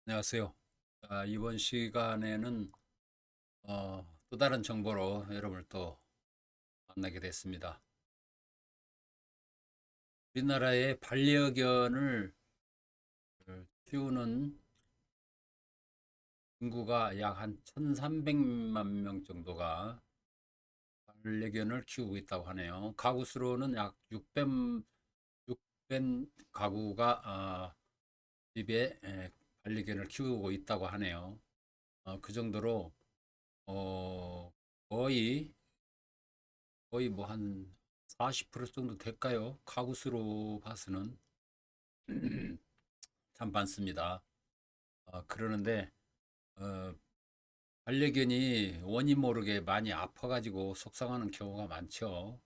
안녕하세요. 이번 시간에는 또 다른 정보로 여러분을 또 만나게 됐습니다. 우리나라의 반려견을 키우는 인구가 약 한 1,300만 명 정도가 반려견을 키우고 있다고 하네요. 가구 수로는 약 600 가구가 집에 반려견을 키우고 있다고 하네요. 그 정도로 어, 거의 뭐 한 40% 정도 될까요? 가구 수로 봐서는 참 많습니다. 그러는데 어, 반려견이 원인 모르게 많이 아파가지고 속상하는 경우가 많죠.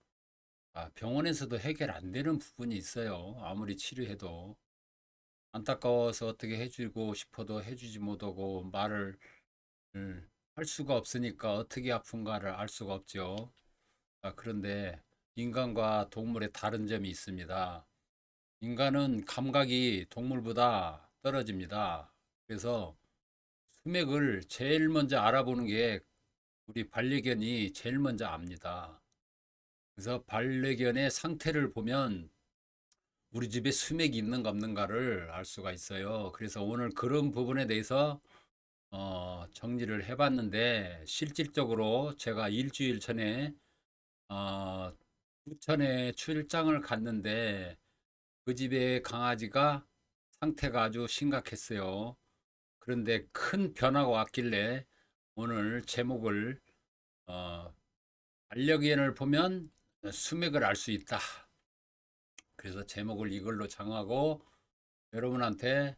병원에서도 해결 안 되는 부분이 있어요. 아무리 치료해도 안타까워서 어떻게 해주고 싶어도 해주지 못하고 말을 할 수가 없으니까 어떻게 아픈가를 알 수가 없죠. 그런데 인간과 동물의 다른 점이 있습니다. 인간은 감각이 동물보다 떨어집니다. 그래서 수맥을 제일 먼저 알아보는 게 우리 반려견이 제일 먼저 압니다. 그래서 반려견의 상태를 보면 우리 집에 수맥이 있는가 없는가를 알 수가 있어요. 그래서 오늘 그런 부분에 대해서 정리를 해봤는데 실질적으로 제가 일주일 전에 어, 부천에 출장을 갔는데 그 집의 강아지가 상태가 아주 심각했어요. 그런데 큰 변화가 왔길래 오늘 제목을 어, 반려견을 보면 수맥을 알 수 있다. 그래서 제목을 이걸로 정하고 여러분한테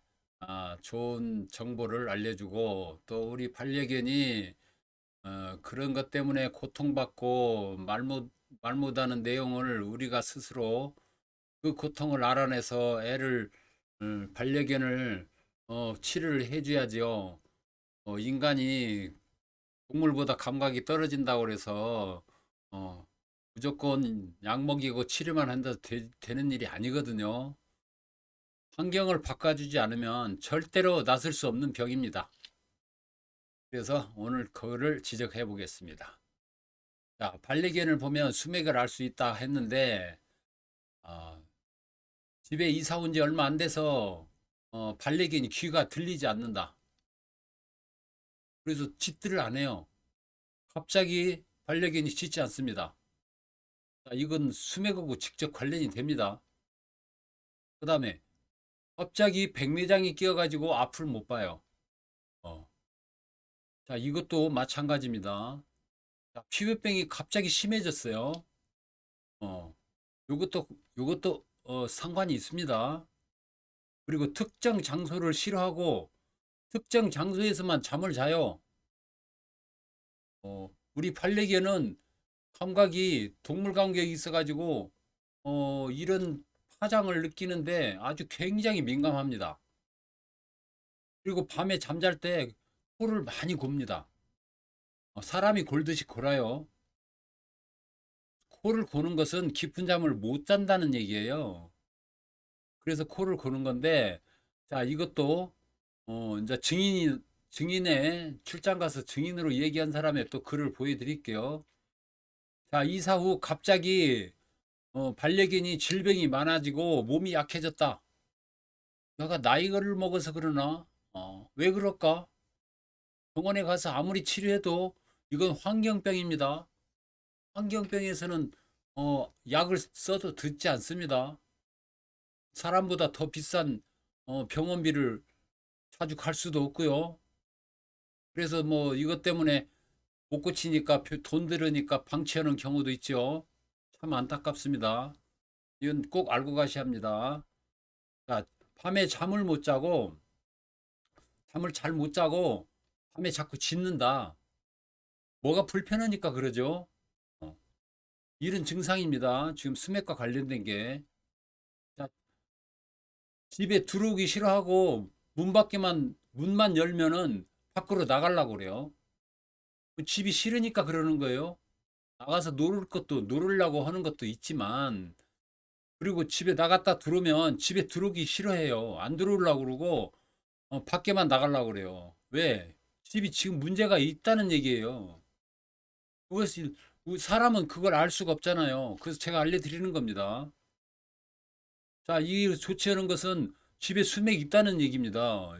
좋은 정보를 알려주고 또 우리 반려견이 그런 것 때문에 고통받고 말 못하는 내용을 우리가 스스로 그 고통을 알아내서 반려견을 치료를 해줘야지요. 인간이 동물보다 감각이 떨어진다고 그래서 어, 무조건 약 먹이고 치료만 한다 되는 일이 아니거든요. 환경을 바꿔주지 않으면 절대로 낫을 수 없는 병입니다. 그래서 오늘 그거를 지적해 보겠습니다. 자, 반려견을 보면 수맥을 알 수 있다 했는데 어, 집에 이사 온 지 얼마 안 돼서 반려견이 귀가 들리지 않는다. 그래서 짖지를 안 해요. 갑자기 반려견이 짖지 않습니다. 자, 이건 수맥하고 직접 관련이 됩니다. 그 다음에 갑자기 백내장이 끼어가지고 앞을 못 봐요. 어. 자, 이것도 마찬가지입니다. 자, 피부병이 갑자기 심해졌어요. 어. 요것도 상관이 있습니다. 그리고 특정 장소를 싫어하고 특정 장소에서만 잠을 자요. 우리 반려견은 감각이 동물 감각이 있어가지고 이런 파장을 느끼는데 아주 굉장히 민감합니다. 그리고 밤에 잠잘 때 코를 많이 곱니다. 사람이 골듯이 골아요. 코를 고는 것은 깊은 잠을 못 잔다는 얘기예요. 그래서 코를 고는 건데, 자, 이것도 이제 증인의 출장 가서 증인으로 얘기한 사람의 또 글을 보여드릴게요. 자, 이사 후 갑자기 반려견이 질병이 많아지고 몸이 약해졌다. 내가 나이를 먹어서 그러나? 왜 그럴까? 병원에 가서 아무리 치료해도 이건 환경병입니다. 환경병에서는 약을 써도 듣지 않습니다. 사람보다 더 비싼 병원비를 차죽할 수도 없고요. 그래서 뭐 이것 때문에 못 고치니까 돈 들으니까 방치하는 경우도 있죠. 참 안타깝습니다. 이건 꼭 알고 가셔야 합니다. 자, 밤에 잠을 잘 못 자고 밤에 자꾸 짖는다. 뭐가 불편하니까 그러죠. 어, 이런 증상입니다. 지금 스맥과 관련된 게. 자, 집에 들어오기 싫어하고 문만 열면은 밖으로 나가려고 그래요. 그 집이 싫으니까 그러는 거예요. 나가서 놀으려고 하는 것도 있지만, 그리고 집에 나갔다 들어오면 집에 들어오기 싫어해요. 안 들어오려고 그러고, 밖에만 나가려고 그래요. 왜? 집이 지금 문제가 있다는 얘기예요. 그것이 사람은 그걸 알 수가 없잖아요. 그래서 제가 알려드리는 겁니다. 자, 이 좋지 않은 것은 집에 수맥이 있다는 얘기입니다.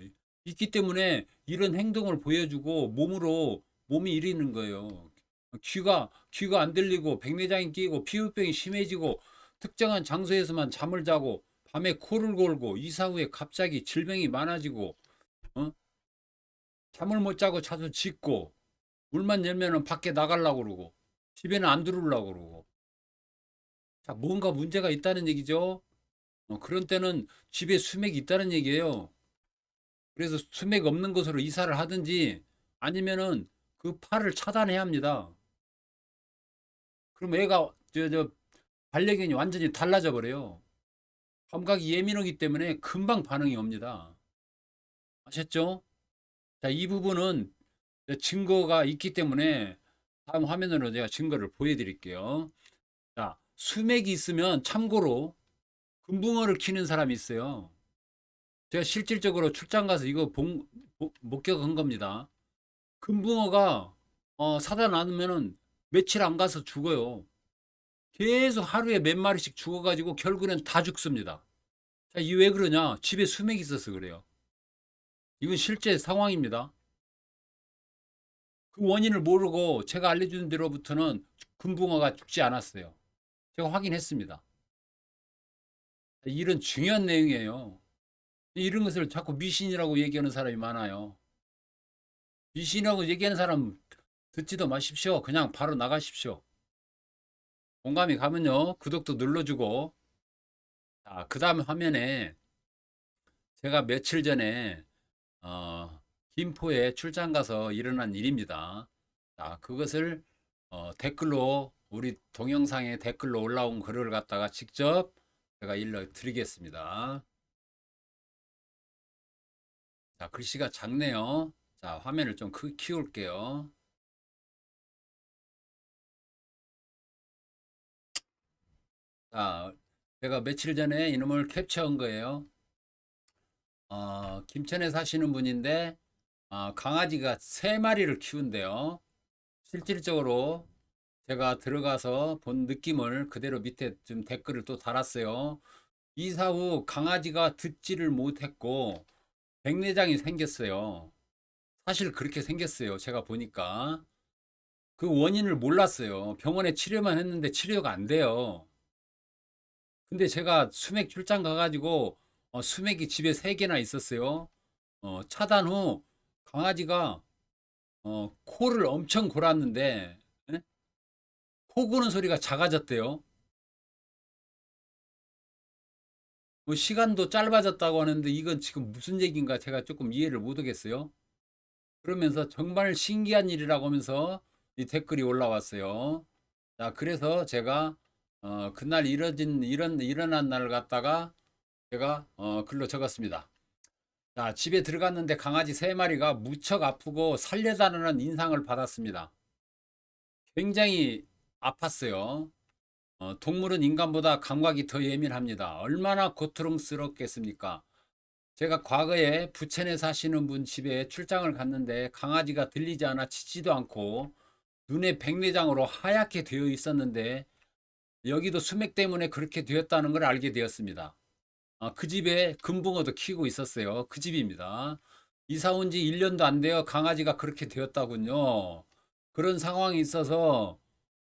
있기 때문에 이런 행동을 보여주고 몸이 이리는 거예요. 귀가 안 들리고 백내장이 끼고 피부병이 심해지고 특정한 장소에서만 잠을 자고 밤에 코를 골고 이사 후에 갑자기 질병이 많아지고 어? 잠을 못 자고 자주 짖고 물만 열면은 밖에 나가려고 그러고 집에는 안 들어오려고 그러고 자, 뭔가 문제가 있다는 얘기죠. 그런 때는 집에 수맥이 있다는 얘기예요. 그래서 수맥 없는 곳으로 이사를 하든지 아니면은 그 팔을 차단해야 합니다. 그럼 애가 반려견이 완전히 달라져 버려요. 감각이 예민하기 때문에 금방 반응이 옵니다. 아셨죠? 자, 이 부분은 증거가 있기 때문에 다음 화면으로 제가 증거를 보여드릴게요. 자, 수맥이 있으면 참고로 금붕어를 키는 사람이 있어요. 제가 실질적으로 출장 가서 이거 목격한 겁니다. 금붕어가 사다 놔두면은 며칠 안 가서 죽어요. 계속 하루에 몇 마리씩 죽어가지고 결국엔 다 죽습니다. 자, 이 왜 그러냐? 집에 수맥이 있어서 그래요. 이건 실제 상황입니다. 그 원인을 모르고 제가 알려준 대로부터는 금붕어가 죽지 않았어요. 제가 확인했습니다. 이런 중요한 내용이에요. 이런 것을 자꾸 미신이라고 얘기하는 사람이 많아요. 미신이라고 얘기하는 사람 듣지도 마십시오. 그냥 바로 나가십시오. 공감이 가면요. 구독도 눌러주고. 자, 그 다음 화면에 제가 며칠 전에 김포에 출장 가서 일어난 일입니다. 자, 그것을 댓글로 우리 동영상에 댓글로 올라온 글을 갖다가 직접 제가 일러 드리겠습니다. 자, 글씨가 작네요. 자, 화면을 좀 키울게요. 자, 제가 며칠 전에 이놈을 캡처한 거예요. 김천에 사시는 분인데 강아지가 3마리를 키운대요. 실질적으로 제가 들어가서 본 느낌을 그대로 밑에 좀 댓글을 또 달았어요. 이사 후 강아지가 듣지를 못했고 백내장이 생겼어요. 사실 그렇게 생겼어요. 제가 보니까. 그 원인을 몰랐어요. 병원에 치료만 했는데 치료가 안 돼요. 근데 제가 수맥 출장 가가지고 수맥이 집에 3개나 있었어요. 차단 후 강아지가 코를 엄청 골았는데 예? 코 고는 소리가 작아졌대요. 뭐 시간도 짧아졌다고 하는데 이건 지금 무슨 얘기인가 제가 조금 이해를 못 하겠어요. 그러면서 정말 신기한 일이라고 하면서 이 댓글이 올라왔어요. 자, 그래서 제가 그날 일어난 날 갖다가 제가 글로 적었습니다. 자, 집에 들어갔는데 강아지 3마리가 무척 아프고 살려달라는 인상을 받았습니다. 굉장히 아팠어요. 동물은 인간보다 감각이 더 예민합니다. 얼마나 고통스럽겠습니까? 제가 과거에 부천에 사시는 분 집에 출장을 갔는데 강아지가 들리지 않아 짖지도 않고 눈에 백내장으로 하얗게 되어 있었는데 여기도 수맥 때문에 그렇게 되었다는 걸 알게 되었습니다. 그 집에 금붕어도 키우고 있었어요. 그 집입니다. 이사 온 지 1년도 안 되어 강아지가 그렇게 되었다군요. 그런 상황이 있어서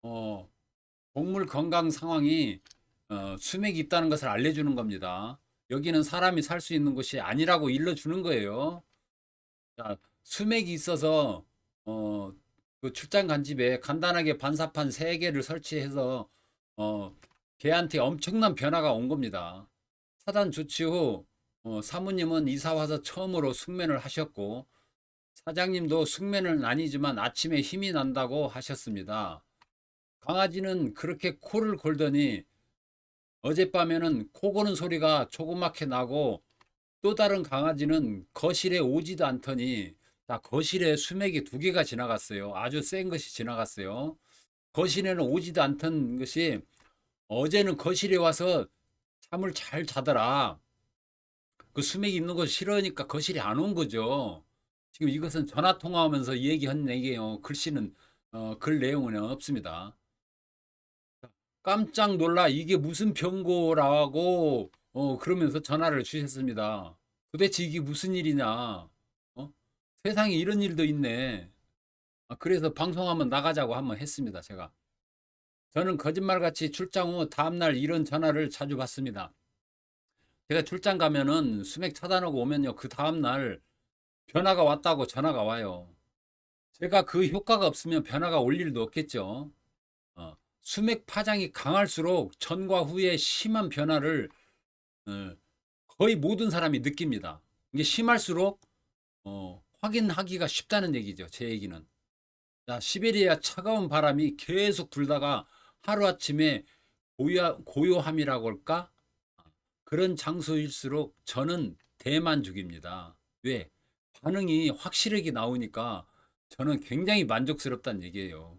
어, 동물 건강 상황이 수맥이 있다는 것을 알려주는 겁니다. 여기는 사람이 살 수 있는 곳이 아니라고 일러주는 거예요. 자, 수맥이 있어서 어, 그 출장 간 집에 간단하게 반사판 3개를 설치해서 어, 개한테 엄청난 변화가 온 겁니다. 차단 조치 후 사모님은 이사 와서 처음으로 숙면을 하셨고 사장님도 숙면은 아니지만 아침에 힘이 난다고 하셨습니다. 강아지는 그렇게 코를 골더니 어젯밤에는 코 고는 소리가 조그맣게 나고 또 다른 강아지는 거실에 오지도 않더니 다 거실에 수맥이 2개가 지나갔어요. 아주 센 것이 지나갔어요. 거실에는 오지도 않던 것이 어제는 거실에 와서 잠을 잘 자더라. 그 수맥이 있는 거 싫으니까 거실에 안 온 거죠. 지금 이것은 전화 통화하면서 얘기한 얘기예요. 글씨는 글 내용은 없습니다. 깜짝 놀라 이게 무슨 병고라고 그러면서 전화를 주셨습니다. 도대체 이게 무슨 일이냐? 세상에 이런 일도 있네. 그래서 방송한번 나가자고 한번 했습니다. 제가. 저는 거짓말같이 출장 후 다음날 이런 전화를 자주 받습니다. 제가 출장 가면은 수맥 차단하고 오면요. 그 다음날 변화가 왔다고 전화가 와요. 제가 그 효과가 없으면 변화가 올 일도 없겠죠. 수맥 파장이 강할수록 전과 후에 심한 변화를 어, 거의 모든 사람이 느낍니다. 이게 심할수록 확인하기가 쉽다는 얘기죠. 제 얘기는. 자, 시베리아 차가운 바람이 계속 불다가 하루아침에 고요함이라고 할까? 그런 장소일수록 저는 대만족입니다. 왜? 반응이 확실하게 나오니까 저는 굉장히 만족스럽다는 얘기예요.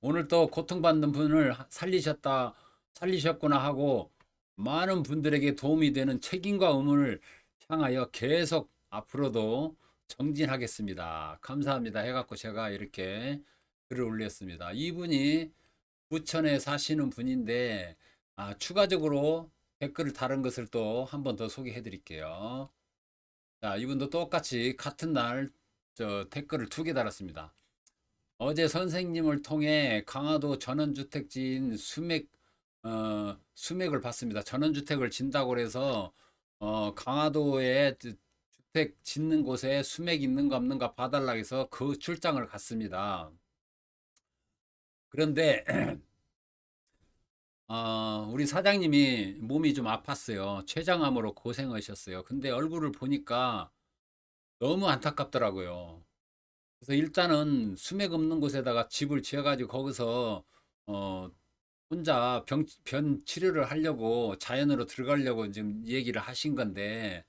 오늘 또 고통받는 분을 살리셨구나 하고 많은 분들에게 도움이 되는 책임과 의무를 향하여 계속 앞으로도 정진하겠습니다. 감사합니다. 해갖고 제가 이렇게 글을 올렸습니다. 이분이 부천에 사시는 분인데 추가적으로 댓글을 다른 것을 또 한 번 더 소개해 드릴게요. 자, 이분도 똑같이 같은 날 댓글을 두 개 달았습니다. 어제 선생님을 통해 강화도 전원주택지인 수맥을 봤습니다. 전원주택을 진다고 해서 강화도에 주택 짓는 곳에 수맥 있는가 없는가 봐달라 해서 그 출장을 갔습니다. 그런데 우리 사장님이 몸이 좀 아팠어요. 췌장암으로 고생하셨어요. 근데 얼굴을 보니까 너무 안타깝더라고요. 그래서 일단은 수맥 없는 곳에다가 집을 지어가지고 거기서 어, 혼자 변 치료를 하려고 자연으로 들어가려고 지금 얘기를 하신 건데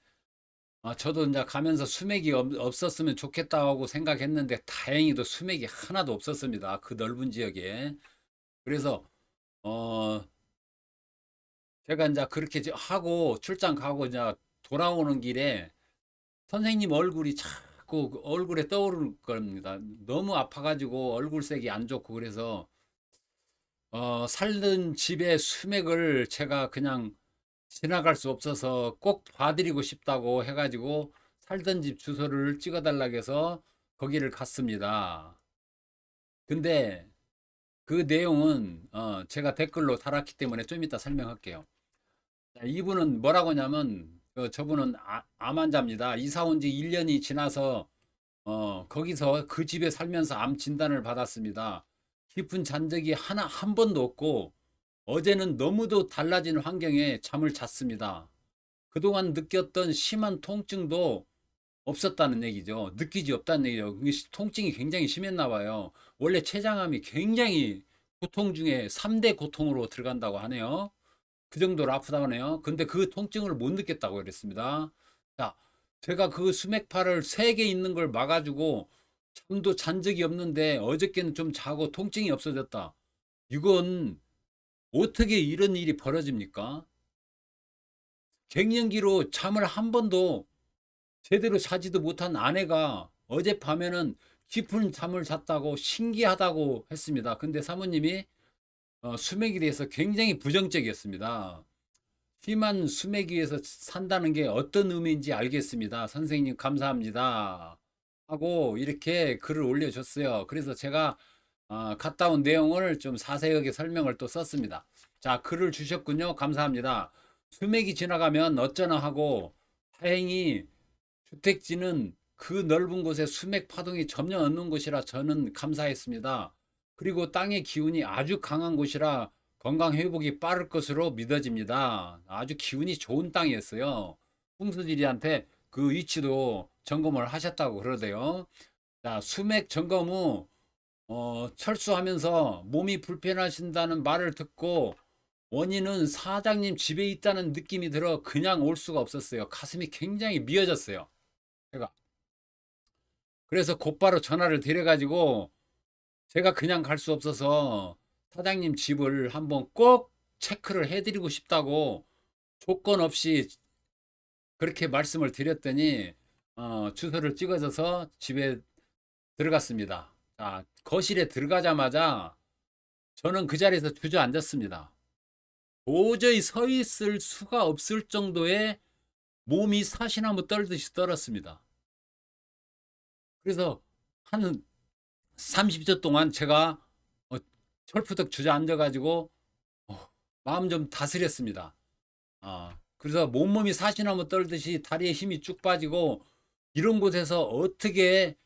저도 이제 가면서 수맥이 없었으면 좋겠다 하고 생각했는데 다행히도 수맥이 하나도 없었습니다. 그 넓은 지역에. 그래서 어, 제가 이제 그렇게 하고 출장 가고 이제 돌아오는 길에 선생님 얼굴이 자꾸 그 얼굴에 떠오르는 겁니다. 너무 아파가지고 얼굴색이 안 좋고 그래서 살던 집의 수맥을 제가 그냥 지나갈 수 없어서 꼭 봐드리고 싶다고 해가지고 살던 집 주소를 찍어달라고 해서 거기를 갔습니다. 근데 그 내용은 제가 댓글로 달았기 때문에 좀 이따 설명할게요. 자, 이분은 뭐라고 하냐면 저분은 암 환자입니다. 이사 온 지 1년이 지나서 거기서 그 집에 살면서 암 진단을 받았습니다. 깊은 잔적이 한 번도 없고 어제는 너무도 달라진 환경에 잠을 잤습니다. 그동안 느꼈던 심한 통증도 없었다는 얘기죠. 느끼지 없다는 얘기죠. 통증이 굉장히 심했나 봐요. 원래 췌장암이 굉장히 고통 중에 3대 고통으로 들어간다고 하네요. 그 정도로 아프다고 하네요. 근데 그 통증을 못 느꼈다고 그랬습니다. 자, 제가 그 수맥파를 3개 있는 걸 막아주고 잠도 잔 적이 없는데 어저께는 좀 자고 통증이 없어졌다. 이건 어떻게 이런 일이 벌어집니까? 갱년기로 잠을 한 번도 제대로 자지도 못한 아내가 어젯밤에는 깊은 잠을 잤다고 신기하다고 했습니다. 근데 사모님이 수맥에 대해서 굉장히 부정적이었습니다. 심한 수맥 위에서 산다는 게 어떤 의미인지 알겠습니다. 선생님 감사합니다. 하고 이렇게 글을 올려줬어요. 그래서 제가 갔다 온 내용을 좀 자세하게 설명을 또 썼습니다. 자, 글을 주셨군요. 감사합니다. 수맥이 지나가면 어쩌나 하고 다행히 주택지는 그 넓은 곳에 수맥 파동이 전혀 없는 곳이라 저는 감사했습니다. 그리고 땅의 기운이 아주 강한 곳이라 건강 회복이 빠를 것으로 믿어집니다. 아주 기운이 좋은 땅이었어요. 풍수지리한테 그 위치도 점검을 하셨다고 그러대요. 자, 수맥 점검 후 철수하면서 몸이 불편하신다는 말을 듣고 원인은 사장님 집에 있다는 느낌이 들어 그냥 올 수가 없었어요. 가슴이 굉장히 미어졌어요. 제가. 그래서 곧바로 전화를 드려가지고 제가 그냥 갈 수 없어서 사장님 집을 한번 꼭 체크를 해드리고 싶다고 조건 없이 그렇게 말씀을 드렸더니 주소를 찍어줘서 집에 들어갔습니다. 자, 거실에 들어가자마자 저는 그 자리에서 주저앉았습니다. 도저히 서 있을 수가 없을 정도의 몸이 사시나무 떨듯이 떨었습니다. 그래서 한 30초 동안 제가 철푸덕 주저앉아가지고 마음 좀 다스렸습니다. 그래서 몸몸이 사시나무 떨듯이 다리에 힘이 쭉 빠지고 이런 곳에서 어떻게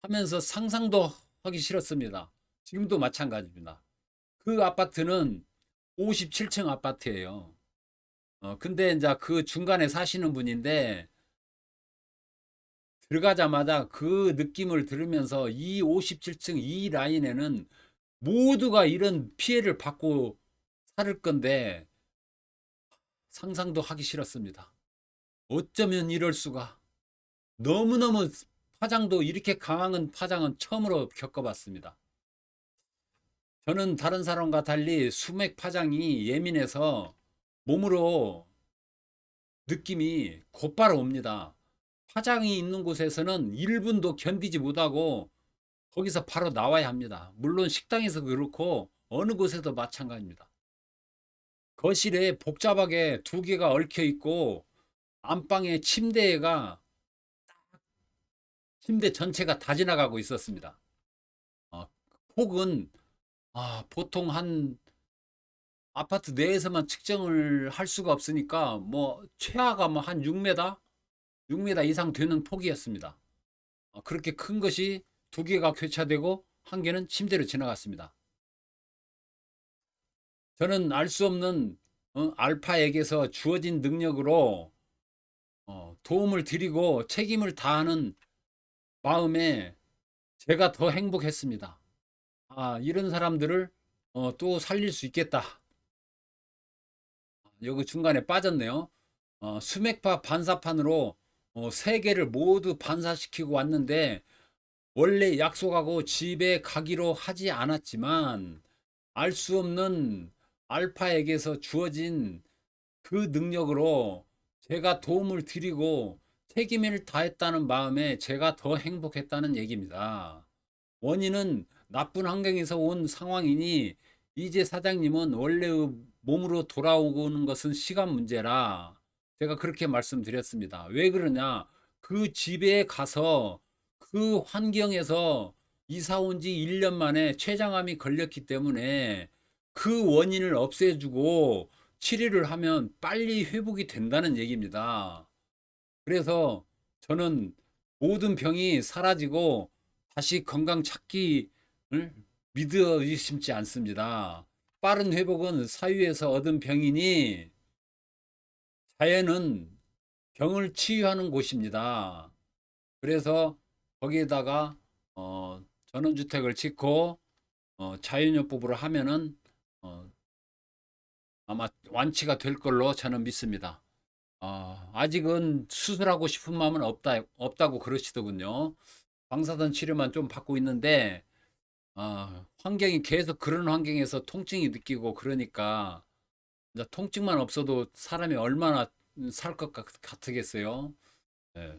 하면서 상상도 하기 싫었습니다. 지금도 마찬가지입니다. 그 아파트는 57층 아파트예요. 근데 이제 그 중간에 사시는 분인데 들어가자마자 그 느낌을 들으면서 이 57층 이 라인에는 모두가 이런 피해를 받고 살 건데 상상도 하기 싫었습니다. 어쩌면 이럴 수가. 너무너무 파장도 이렇게 강한 파장은 처음으로 겪어봤습니다. 저는 다른 사람과 달리 수맥 파장이 예민해서 몸으로 느낌이 곧바로 옵니다. 파장이 있는 곳에서는 1분도 견디지 못하고 거기서 바로 나와야 합니다. 물론 식당에서 그렇고 어느 곳에도 마찬가지입니다. 거실에 복잡하게 두 개가 얽혀 있고 안방에 침대 전체가 다 지나가고 있었습니다. 어, 폭은 보통 한 아파트 내에서만 측정을 할 수가 없으니까 뭐 최하가 뭐 한 6m, 6m 이상 되는 폭이었습니다. 그렇게 큰 것이 두 개가 교차되고 한 개는 침대로 지나갔습니다. 저는 알 수 없는 알파에게서 주어진 능력으로 도움을 드리고 책임을 다하는 마음에 제가 더 행복했습니다. 이런 사람들을 또 살릴 수 있겠다. 여기 중간에 빠졌네요. 수맥파 반사판으로 세 개를 모두 반사시키고 왔는데 원래 약속하고 집에 가기로 하지 않았지만 알 수 없는 알파에게서 주어진 그 능력으로 제가 도움을 드리고 책임을 다했다는 마음에 제가 더 행복했다는 얘기입니다. 원인은 나쁜 환경에서 온 상황이니 이제 사장님은 원래의 몸으로 돌아오는 것은 시간 문제라 제가 그렇게 말씀드렸습니다. 왜 그러냐? 그 집에 가서 그 환경에서 이사 온 지 1년 만에 췌장암이 걸렸기 때문에 그 원인을 없애주고 치료를 하면 빨리 회복이 된다는 얘기입니다. 그래서 저는 모든 병이 사라지고 다시 건강 찾기를 믿어 의심치 않습니다. 빠른 회복은 사유에서 얻은 병이니 자연은 병을 치유하는 곳입니다. 그래서 거기에다가 전원주택을 짓고 자연요법으로 하면은 어, 아마 완치가 될 걸로 저는 믿습니다. 아직은 수술하고 싶은 마음은 없다고 그러시더군요. 방사선 치료만 좀 받고 있는데, 환경이 계속 그런 환경에서 통증이 느끼고 그러니까, 이제 통증만 없어도 사람이 얼마나 살 것 같으겠어요. 예.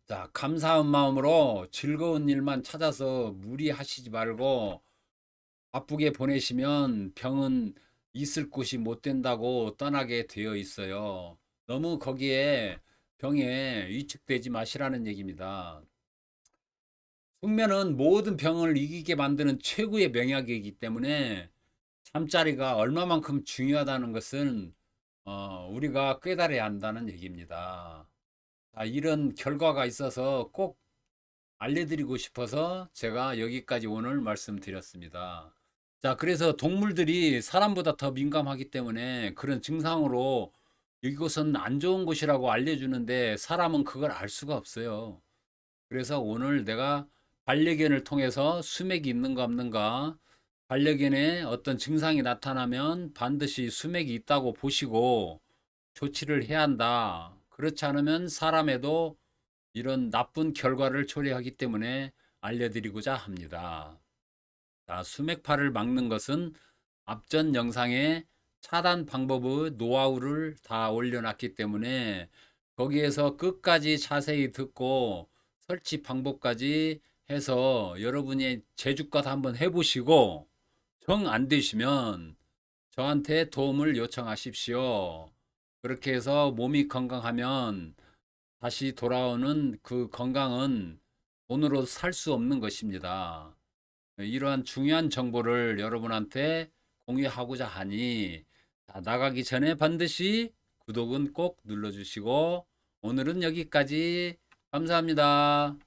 자, 감사한 마음으로 즐거운 일만 찾아서 무리하시지 말고 바쁘게 보내시면 병은 있을 곳이 못 된다고 떠나게 되어 있어요. 너무 거기에 병에 위축되지 마시라는 얘기입니다. 숙면은 모든 병을 이기게 만드는 최고의 명약이기 때문에 잠자리가 얼마만큼 중요하다는 것은 우리가 깨달아야 한다는 얘기입니다. 이런 결과가 있어서 꼭 알려드리고 싶어서 제가 여기까지 오늘 말씀드렸습니다. 자, 그래서 동물들이 사람보다 더 민감하기 때문에 그런 증상으로 이곳은 안 좋은 곳이라고 알려주는데 사람은 그걸 알 수가 없어요. 그래서 오늘 내가 반려견을 통해서 수맥이 있는가 없는가, 반려견에 어떤 증상이 나타나면 반드시 수맥이 있다고 보시고 조치를 해야 한다. 그렇지 않으면 사람에도 이런 나쁜 결과를 초래하기 때문에 알려드리고자 합니다. 자, 수맥파를 막는 것은 앞전 영상에 차단 방법의 노하우를 다 올려놨기 때문에 거기에서 끝까지 자세히 듣고 설치 방법까지 해서 여러분이 제주껏 한번 해보시고 정 안 되시면 저한테 도움을 요청하십시오. 그렇게 해서 몸이 건강하면 다시 돌아오는 그 건강은 돈으로 살 수 없는 것입니다. 이러한 중요한 정보를 여러분한테 공유하고자 하니 나가기 전에 반드시 구독은 꼭 눌러주시고 오늘은 여기까지 감사합니다.